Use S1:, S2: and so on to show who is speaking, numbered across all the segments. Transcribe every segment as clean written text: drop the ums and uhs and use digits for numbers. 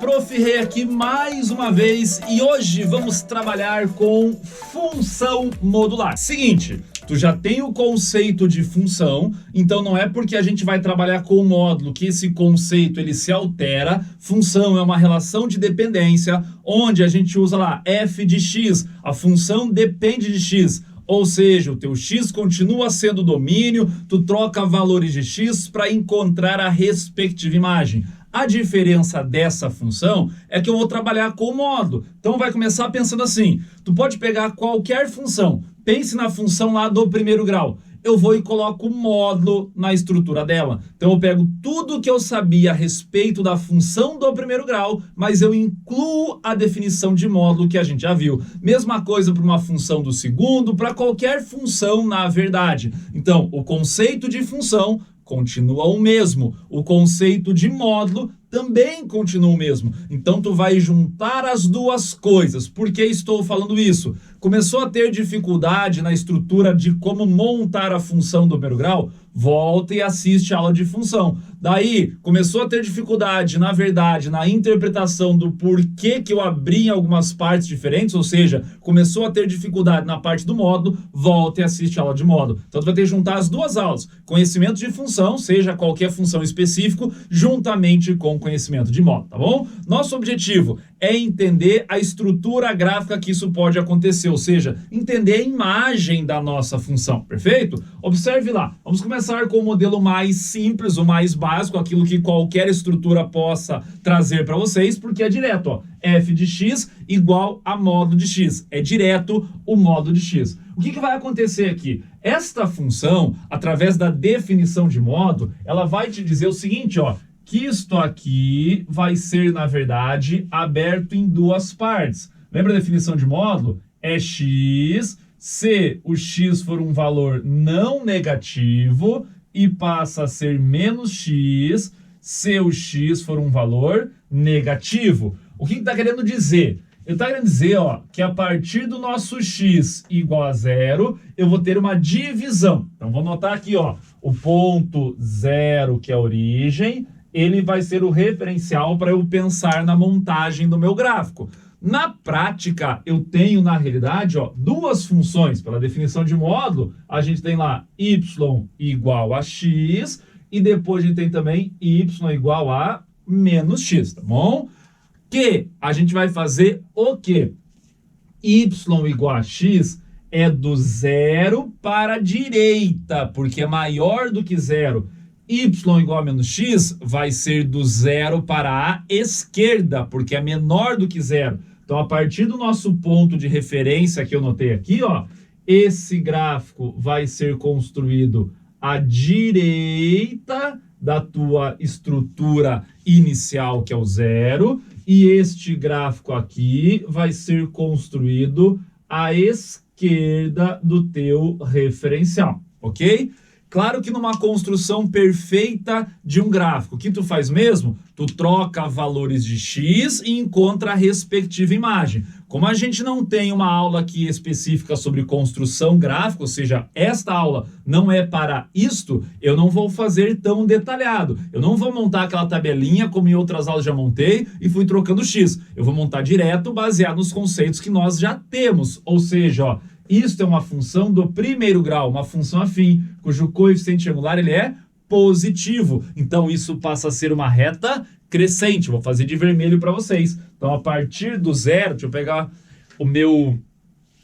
S1: Prof. Rei aqui mais uma vez e hoje vamos trabalhar com função modular. Seguinte, tu já tem o conceito de função, então não é porque a gente vai trabalhar com o módulo que esse conceito ele se altera. Função é uma relação de dependência onde a gente usa lá f de x, a função depende de x. Ou seja, o teu x continua sendo domínio, tu troca valores de x para encontrar a respectiva imagem. A diferença dessa função é que eu vou trabalhar com o módulo. Então vai começar pensando assim, tu pode pegar qualquer função, pense na função lá do primeiro grau. Eu vou e coloco o módulo na estrutura dela. Então eu pego tudo que eu sabia a respeito da função do primeiro grau, mas eu incluo a definição de módulo que a gente já viu. Mesma coisa para uma função do segundo, para qualquer função na verdade. Então o conceito de função continua o mesmo. O conceito de módulo também continua o mesmo. Então tu vai juntar as duas coisas. Por que estou falando isso? Começou a ter dificuldade na estrutura de como montar a função do primeiro grau? Volta e assiste a aula de função. Daí, começou a ter dificuldade, na verdade, na interpretação do porquê que eu abri em algumas partes diferentes, ou seja, começou a ter dificuldade na parte do módulo, volta e assiste a aula de módulo. Então, tu vai ter que juntar as duas aulas. Conhecimento de função, seja qualquer função específico, juntamente com conhecimento de módulo, tá bom? Nosso objetivo é entender a estrutura gráfica que isso pode acontecer, ou seja, entender a imagem da nossa função, perfeito? Observe lá, vamos começar com o modelo mais simples, o mais básico, aquilo que qualquer estrutura possa trazer para vocês, porque é direto, ó, f de x igual a módulo de x, é direto o módulo de x. O que vai acontecer aqui? Esta função, através da definição de módulo, ela vai te dizer o seguinte, ó, que isto aqui vai ser, na verdade, aberto em duas partes. Lembra a definição de módulo? É x, se o x for um valor não negativo e passa a ser menos x, se o x for um valor negativo. O que está querendo dizer? Ele está querendo dizer, ó, que a partir do nosso x igual a zero, eu vou ter uma divisão. Então, vou anotar aqui, ó, o ponto zero, que é a origem, ele vai ser o referencial para eu pensar na montagem do meu gráfico. Na prática, eu tenho, na realidade, ó, duas funções. Pela definição de módulo, a gente tem lá y igual a x e depois a gente tem também y igual a menos x, tá bom? Que a gente vai fazer o quê? Y igual a x é do zero para a direita, porque é maior do que zero. Y igual a menos x vai ser do zero para a esquerda, porque é menor do que zero. Então, a partir do nosso ponto de referência que eu notei aqui, ó, esse gráfico vai ser construído à direita da tua estrutura inicial, que é o zero, e este gráfico aqui vai ser construído à esquerda do teu referencial, ok? Claro que numa construção perfeita de um gráfico, o que tu faz mesmo? Tu troca valores de x e encontra a respectiva imagem. Como a gente não tem uma aula aqui específica sobre construção gráfica, ou seja, esta aula não é para isto, eu não vou fazer tão detalhado. Eu não vou montar aquela tabelinha como em outras aulas já montei e fui trocando x. Eu vou montar direto baseado nos conceitos que nós já temos, ou seja, ó, isto é uma função do primeiro grau, uma função afim, cujo coeficiente angular ele é positivo. Então, isso passa a ser uma reta crescente. Vou fazer de vermelho para vocês. Então, a partir do zero, deixa eu pegar o meu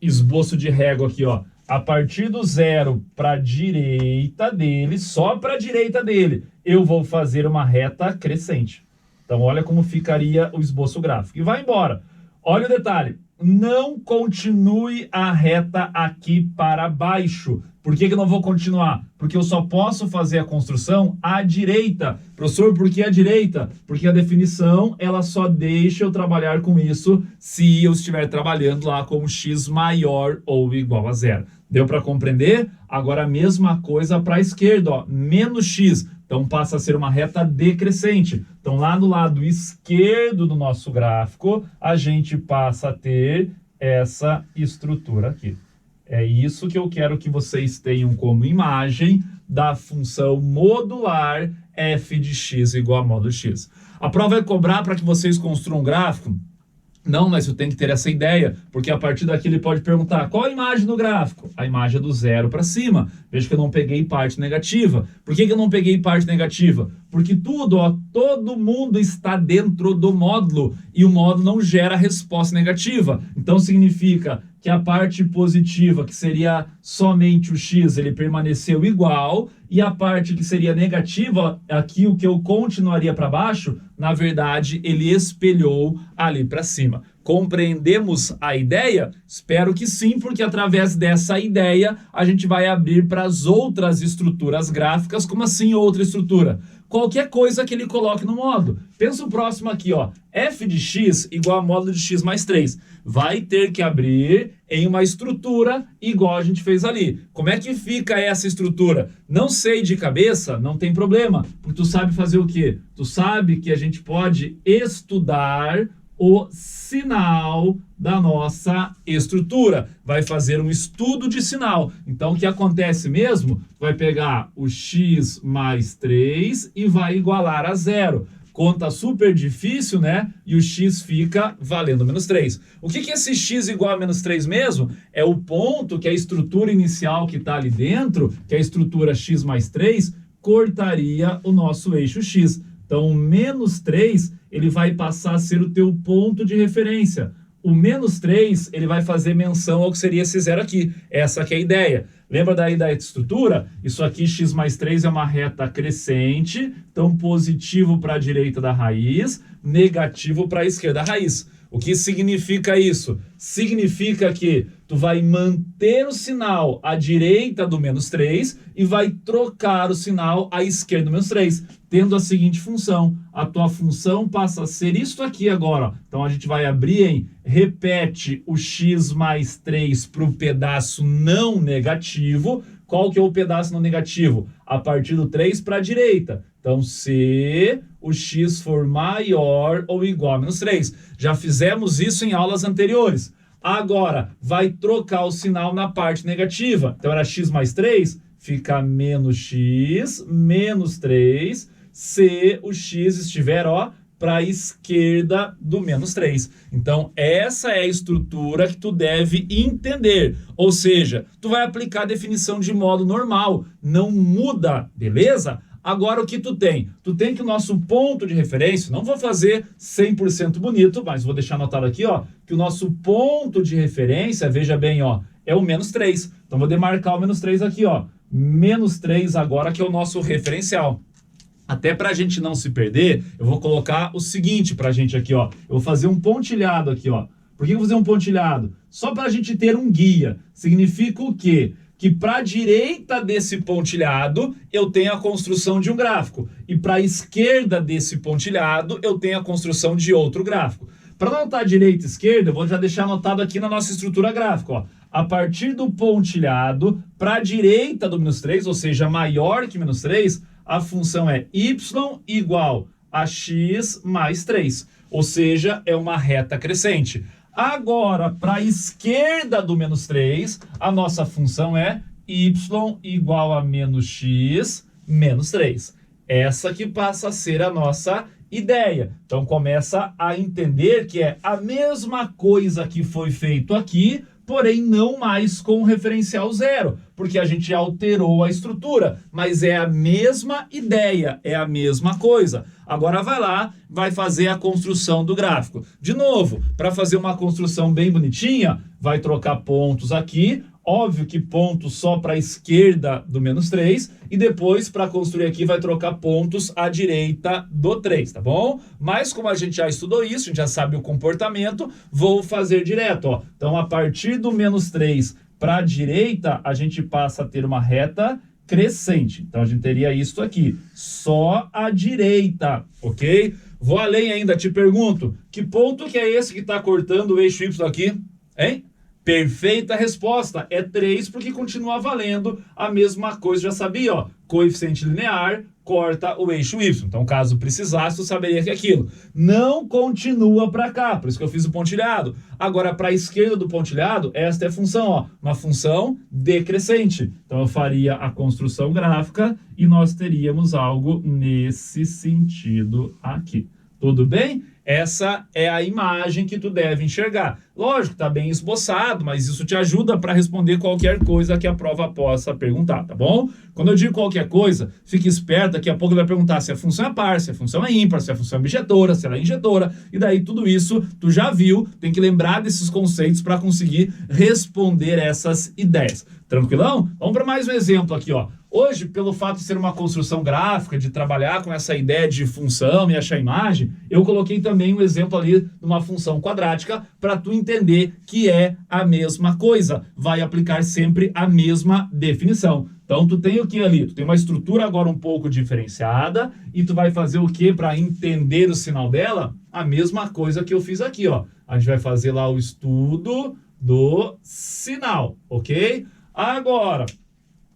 S1: esboço de régua aqui, ó. A partir do zero para a direita dele, só para a direita dele, eu vou fazer uma reta crescente. Então, olha como ficaria o esboço gráfico. E vai embora. Olha o detalhe. Não continue a reta aqui para baixo. Por que eu não vou continuar? Porque eu só posso fazer a construção à direita. Professor, por que à direita? Porque a definição, ela só deixa eu trabalhar com isso se eu estiver trabalhando lá como x maior ou igual a zero. Deu para compreender? Agora a mesma coisa para a esquerda, ó, menos x. Então passa a ser uma reta decrescente. Então lá no lado esquerdo do nosso gráfico, a gente passa a ter essa estrutura aqui. É isso que eu quero que vocês tenham como imagem da função modular f de x igual a módulo x. A prova vai cobrar para que vocês construam um gráfico? Não, mas eu tenho que ter essa ideia, porque a partir daqui ele pode perguntar qual a imagem do gráfico? A imagem é do 0 para cima. Veja que eu não peguei parte negativa. Por que eu não peguei parte negativa? Porque todo mundo está dentro do módulo e o módulo não gera resposta negativa. Então significa que a parte positiva, que seria somente o x, ele permaneceu igual, e a parte que seria negativa, aqui o que eu continuaria para baixo, na verdade, ele espelhou ali para cima. Compreendemos a ideia? Espero que sim, porque através dessa ideia a gente vai abrir para as outras estruturas gráficas. Como assim outra estrutura? Qualquer coisa que ele coloque no módulo. Pensa o próximo aqui, ó. F de x igual a módulo de x mais 3. Vai ter que abrir em uma estrutura igual a gente fez ali. Como é que fica essa estrutura? Não sei de cabeça, não tem problema. Porque tu sabe fazer o quê? Tu sabe que a gente pode estudar o sinal da nossa estrutura. Vai fazer um estudo de sinal. Então, o que acontece mesmo? Vai pegar o x mais 3 e vai igualar a 0. Conta super difícil, né? E o x fica valendo menos 3. O que é esse x igual a menos 3 mesmo? É o ponto que a estrutura inicial que está ali dentro, que é a estrutura x mais 3, cortaria o nosso eixo x. Então, o menos 3, ele vai passar a ser o teu ponto de referência. O menos 3, ele vai fazer menção ao que seria esse 0 aqui. Essa que é a ideia. Lembra daí da estrutura? Isso aqui, x mais 3, é uma reta crescente. Então, positivo para a direita da raiz, negativo para a esquerda da raiz. O que significa isso? Significa que tu vai manter o sinal à direita do menos 3 e vai trocar o sinal à esquerda do menos 3, tendo a seguinte função. A tua função passa a ser isso aqui agora. Ó. Então, a gente vai abrir em repete o x mais 3 para o pedaço não negativo. Qual que é o pedaço não negativo? A partir do 3 para a direita. Então, se o x for maior ou igual a menos 3. Já fizemos isso em aulas anteriores. Agora, vai trocar o sinal na parte negativa. Então, era x mais 3, fica menos x, menos 3, se o x estiver, ó, para a esquerda do menos 3. Então, essa é a estrutura que tu deve entender. Ou seja, tu vai aplicar a definição de modo normal. Não muda, beleza? Agora, o que tu tem? Tu tem que o nosso ponto de referência, não vou fazer 100% bonito, mas vou deixar anotado aqui, ó, que o nosso ponto de referência, veja bem, ó, é o menos 3. Então, vou demarcar o menos 3 aqui, ó. Menos 3 agora, que é o nosso referencial. Até para a gente não se perder, eu vou colocar o seguinte para a gente aqui, ó. Eu vou fazer um pontilhado aqui, ó. Por que eu vou fazer um pontilhado? Só para a gente ter um guia. Significa o quê? Que para a direita desse pontilhado, eu tenho a construção de um gráfico. E para a esquerda desse pontilhado, eu tenho a construção de outro gráfico. Para anotar direita e esquerda, eu vou já deixar anotado aqui na nossa estrutura gráfica, ó. A partir do pontilhado, para a direita do menos 3, ou seja, maior que menos 3, a função é y igual a x mais 3. Ou seja, é uma reta crescente. Agora, para a esquerda do menos 3, a nossa função é y igual a menos x menos 3. Essa que passa a ser a nossa ideia. Então, começa a entender que é a mesma coisa que foi feito aqui, porém não mais com o referencial 0, porque a gente alterou a estrutura, mas é a mesma ideia, é a mesma coisa. Agora vai lá, vai fazer a construção do gráfico. De novo, para fazer uma construção bem bonitinha, vai trocar pontos aqui, óbvio que pontos só para a esquerda do menos 3, e depois para construir aqui vai trocar pontos à direita do 3, tá bom? Mas como a gente já estudou isso, a gente já sabe o comportamento, vou fazer direto, ó. Então a partir do menos 3 para a direita, a gente passa a ter uma reta crescente. Então a gente teria isso aqui, só à direita, ok? Vou além ainda, te pergunto, que ponto que é esse que está cortando o eixo Y aqui, hein? Perfeita resposta, é 3, porque continua valendo a mesma coisa, já sabia, ó, coeficiente linear, corta o eixo Y. Então, caso precisasse, tu saberia que é aquilo. Não continua para cá, por isso que eu fiz o pontilhado. Agora, para a esquerda do pontilhado, esta é a função, ó, uma função decrescente. Então, eu faria a construção gráfica e nós teríamos algo nesse sentido aqui. Tudo bem? Essa é a imagem que tu deve enxergar. Lógico, tá bem esboçado, mas isso te ajuda para responder qualquer coisa que a prova possa perguntar, tá bom? Quando eu digo qualquer coisa, fique esperto, daqui a pouco ele vai perguntar se a função é par, se a função é ímpar, se a função é bijetora, se ela é injetora, e daí tudo isso tu já viu, tem que lembrar desses conceitos para conseguir responder essas ideias. Tranquilão? Vamos para mais um exemplo aqui, ó. Hoje, pelo fato de ser uma construção gráfica, de trabalhar com essa ideia de função e achar imagem, eu coloquei também um exemplo ali de uma função quadrática para tu entender que é a mesma coisa. Vai aplicar sempre a mesma definição. Então, tu tem o que ali? Tu tem uma estrutura agora um pouco diferenciada e tu vai fazer o que para entender o sinal dela? A mesma coisa que eu fiz aqui, ó. A gente vai fazer lá o estudo do sinal, ok? Agora,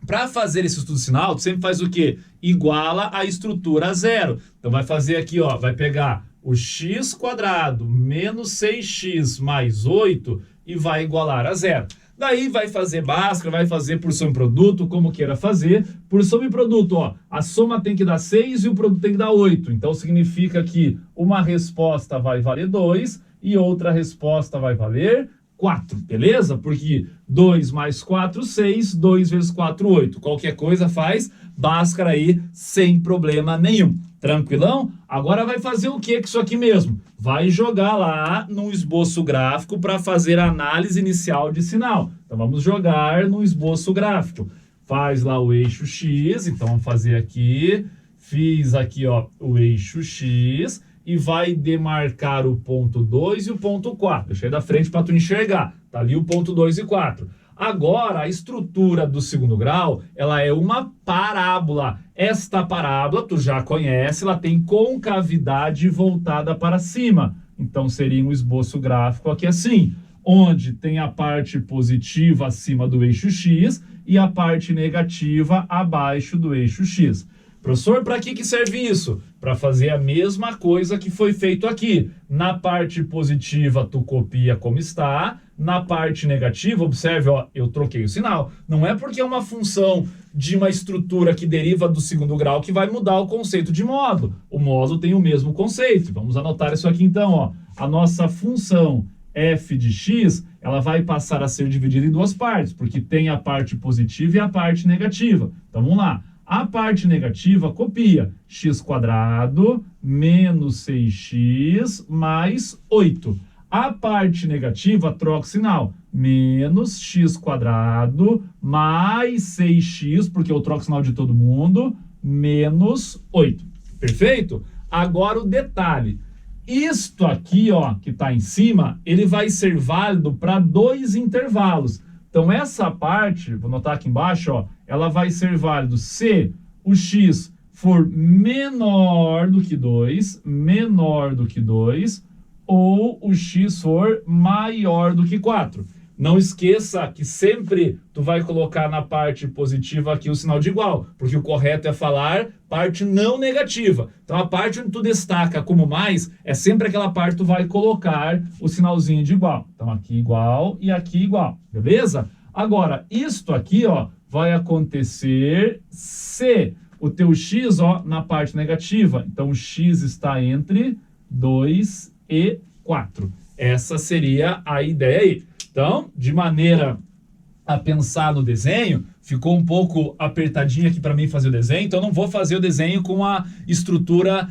S1: para fazer esse estudo sinal, tu sempre faz o quê? Iguala a estrutura a zero. Então, vai fazer aqui, ó, vai pegar o x² menos 6x mais 8 e vai igualar a zero. Daí vai fazer Bhaskara, vai fazer por soma e produto, como queira fazer. Por soma e produto, ó, a soma tem que dar 6 e o produto tem que dar 8. Então, significa que uma resposta vai valer 2 e outra resposta vai valer 4, beleza? Porque 2 mais 4, 6, 2 vezes 4, 8. Qualquer coisa faz Bhaskara aí sem problema nenhum. Tranquilão? Agora vai fazer o que com isso aqui mesmo? Vai jogar lá no esboço gráfico para fazer a análise inicial de sinal. Então vamos jogar no esboço gráfico. Faz lá o eixo X, então vamos fazer aqui. Fiz aqui, ó, o eixo X e vai demarcar o ponto 2 e o ponto 4. Deixei da frente para tu enxergar. Tá ali o ponto 2 e 4. Agora, a estrutura do segundo grau, ela é uma parábola. Esta parábola, tu já conhece, ela tem concavidade voltada para cima. Então, seria um esboço gráfico aqui assim, onde tem a parte positiva acima do eixo X e a parte negativa abaixo do eixo X. Professor, para que serve isso? Para fazer a mesma coisa que foi feito aqui. Na parte positiva, tu copia como está. Na parte negativa, observe, ó, eu troquei o sinal. Não é porque é uma função de uma estrutura que deriva do segundo grau que vai mudar o conceito de módulo. O módulo tem o mesmo conceito. Vamos anotar isso aqui então, ó. A nossa função f de x, ela vai passar a ser dividida em duas partes, porque tem a parte positiva e a parte negativa. Então, vamos lá. A parte negativa copia x² menos 6x mais 8. A parte negativa troca o sinal. Menos x² mais 6x, porque eu troco o sinal de todo mundo, menos 8. Perfeito? Agora o detalhe. Isto aqui, ó, que está em cima, ele vai ser válido para dois intervalos. Então, essa parte, vou anotar aqui embaixo, ó, ela vai ser válido se o x for menor do que 2, ou o x for maior do que 4. Não esqueça que sempre tu vai colocar na parte positiva aqui o sinal de igual, porque o correto é falar parte não negativa. Então, a parte onde tu destaca como mais, é sempre aquela parte que tu vai colocar o sinalzinho de igual. Então, aqui igual e aqui igual, beleza? Agora, isto aqui, ó, vai acontecer se o teu x, ó, na parte negativa. Então, o x está entre 2 e 4. Essa seria a ideia aí. Então, de maneira a pensar no desenho, ficou um pouco apertadinho aqui para mim fazer o desenho, então eu não vou fazer o desenho com a estrutura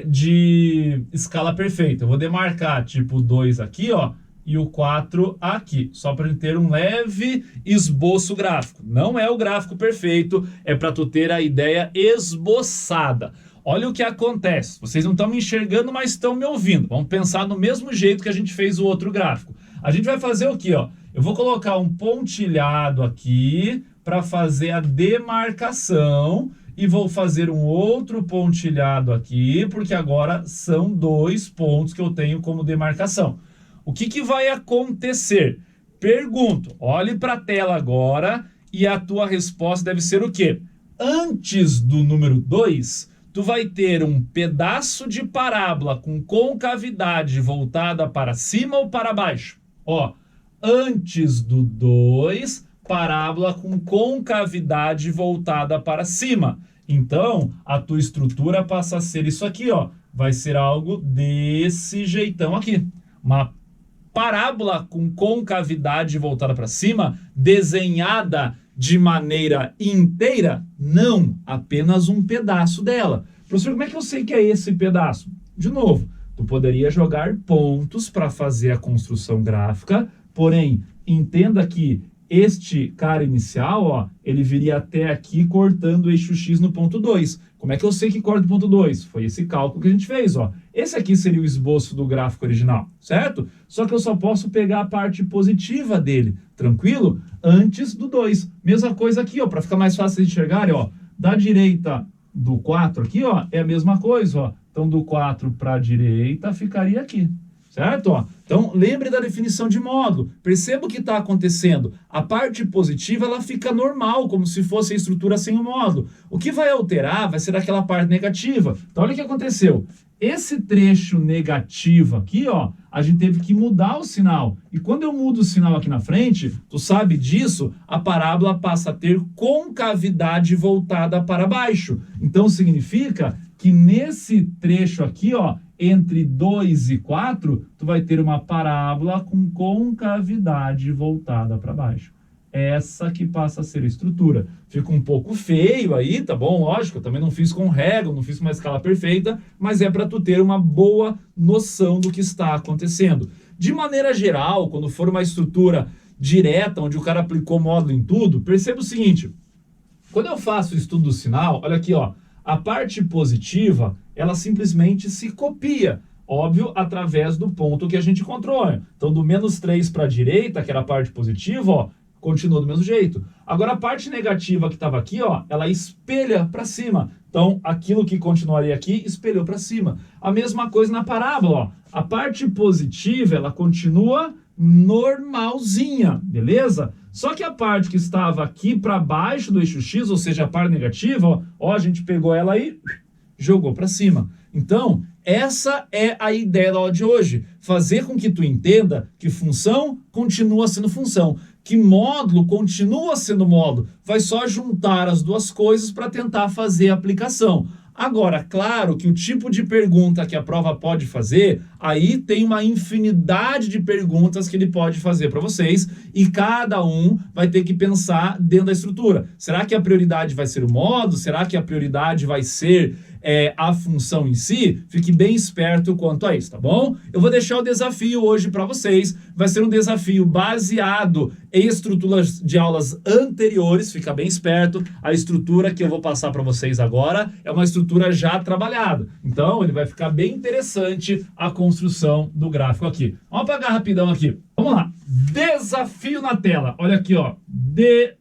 S1: de escala perfeita. Eu vou demarcar tipo 2 aqui, ó, e o 4 aqui, só para ter um leve esboço gráfico. Não é o gráfico perfeito, é para tu ter a ideia esboçada. Olha o que acontece, vocês não estão me enxergando, mas estão me ouvindo. Vamos pensar no mesmo jeito que a gente fez o outro gráfico. A gente vai fazer o quê, ó? Eu vou colocar um pontilhado aqui para fazer a demarcação e vou fazer um outro pontilhado aqui, porque agora são dois pontos que eu tenho como demarcação. O que vai acontecer? Pergunto, olhe para a tela agora e a tua resposta deve ser o quê? antes do número 2, tu vai ter um pedaço de parábola com concavidade voltada para cima ou para baixo? Ó, antes do 2, parábola com concavidade voltada para cima. Então, a tua estrutura passa a ser isso aqui, ó. Vai ser algo desse jeitão aqui. Uma parábola com concavidade voltada para cima, desenhada de maneira inteira? Não, apenas um pedaço dela. Professor, como é que eu sei que é esse pedaço? De novo, tu poderia jogar pontos para fazer a construção gráfica, porém, entenda que este cara inicial, ó, ele viria até aqui cortando o eixo X no ponto 2. Como é que eu sei que corta o ponto 2? Foi esse cálculo que a gente fez, ó. Esse aqui seria o esboço do gráfico original, certo? Só que eu só posso pegar a parte positiva dele, tranquilo? Antes do 2. Mesma coisa aqui, ó, para ficar mais fácil de enxergar, ó. Da direita do 4 aqui, ó, é a mesma coisa, ó. Então, do 4 para a direita ficaria aqui. Certo? Ó, então, lembre da definição de módulo. Perceba o que está acontecendo. A parte positiva, ela fica normal, como se fosse a estrutura sem o módulo. O que vai alterar vai ser aquela parte negativa. Então, olha o que aconteceu. Esse trecho negativo aqui, ó, a gente teve que mudar o sinal. E quando eu mudo o sinal aqui na frente, tu sabe disso, a parábola passa a ter concavidade voltada para baixo. Então, significa que nesse trecho aqui, ó, entre 2 e 4, tu vai ter uma parábola com concavidade voltada para baixo. Essa que passa a ser a estrutura. Fica um pouco feio aí, tá bom? Lógico, eu também não fiz com régua, não fiz com uma escala perfeita, mas é para tu ter uma boa noção do que está acontecendo. De maneira geral, quando for uma estrutura direta, onde o cara aplicou módulo em tudo, perceba o seguinte, quando eu faço o estudo do sinal, olha aqui, ó, a parte positiva, ela simplesmente se copia, óbvio, através do ponto que a gente encontrou. Então, do menos 3 para a direita, que era a parte positiva, ó, continua do mesmo jeito. Agora, a parte negativa que estava aqui, ó, ela espelha para cima. Então, aquilo que continuaria aqui, espelhou para cima. A mesma coisa na parábola, ó. A parte positiva, ela continua normalzinha, beleza? Só que a parte que estava aqui para baixo do eixo X, ou seja, a parte negativa, ó, a gente pegou ela aí, jogou para cima. Então, essa é a ideia da aula de hoje. Fazer com que tu entenda que função continua sendo função, que módulo continua sendo módulo. Vai só juntar as duas coisas para tentar fazer a aplicação. Agora, claro que o tipo de pergunta que a prova pode fazer, aí tem uma infinidade de perguntas que ele pode fazer para vocês e cada um vai ter que pensar dentro da estrutura. Será que a prioridade vai ser o módulo? Será que a prioridade vai ser a função em si? Fique bem esperto quanto a isso, tá bom? Eu vou deixar o desafio hoje para vocês. Vai ser um desafio baseado em estruturas de aulas anteriores. Fica bem esperto. A estrutura que eu vou passar para vocês agora é uma estrutura já trabalhada. Então, ele vai ficar bem interessante a construção do gráfico aqui. Vamos apagar rapidão aqui. Vamos lá. Desafio na tela. Olha aqui, ó.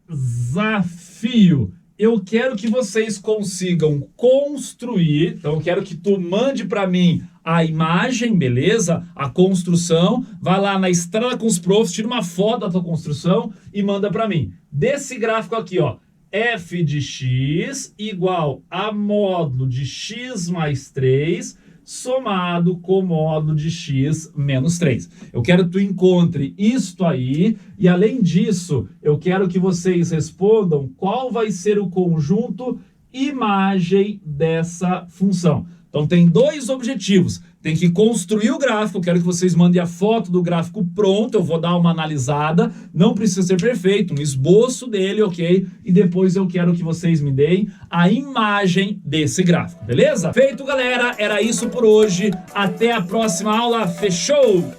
S1: Desafio. Eu quero que vocês consigam construir, então eu quero que tu mande para mim a imagem, beleza? A construção, vai lá na Estrada com os Profs, tira uma foto da tua construção e manda para mim. Desse gráfico aqui, ó, f de x igual a módulo de x mais 3 somado com módulo de x menos 3. Eu quero que tu encontre isto aí e, além disso, eu quero que vocês respondam qual vai ser o conjunto imagem dessa função. Então, tem dois objetivos. Tem que construir o gráfico, eu quero que vocês mandem a foto do gráfico pronto, eu vou dar uma analisada, não precisa ser perfeito, um esboço dele, ok? E depois eu quero que vocês me deem a imagem desse gráfico, beleza? Feito, galera, era isso por hoje, até a próxima aula, fechou?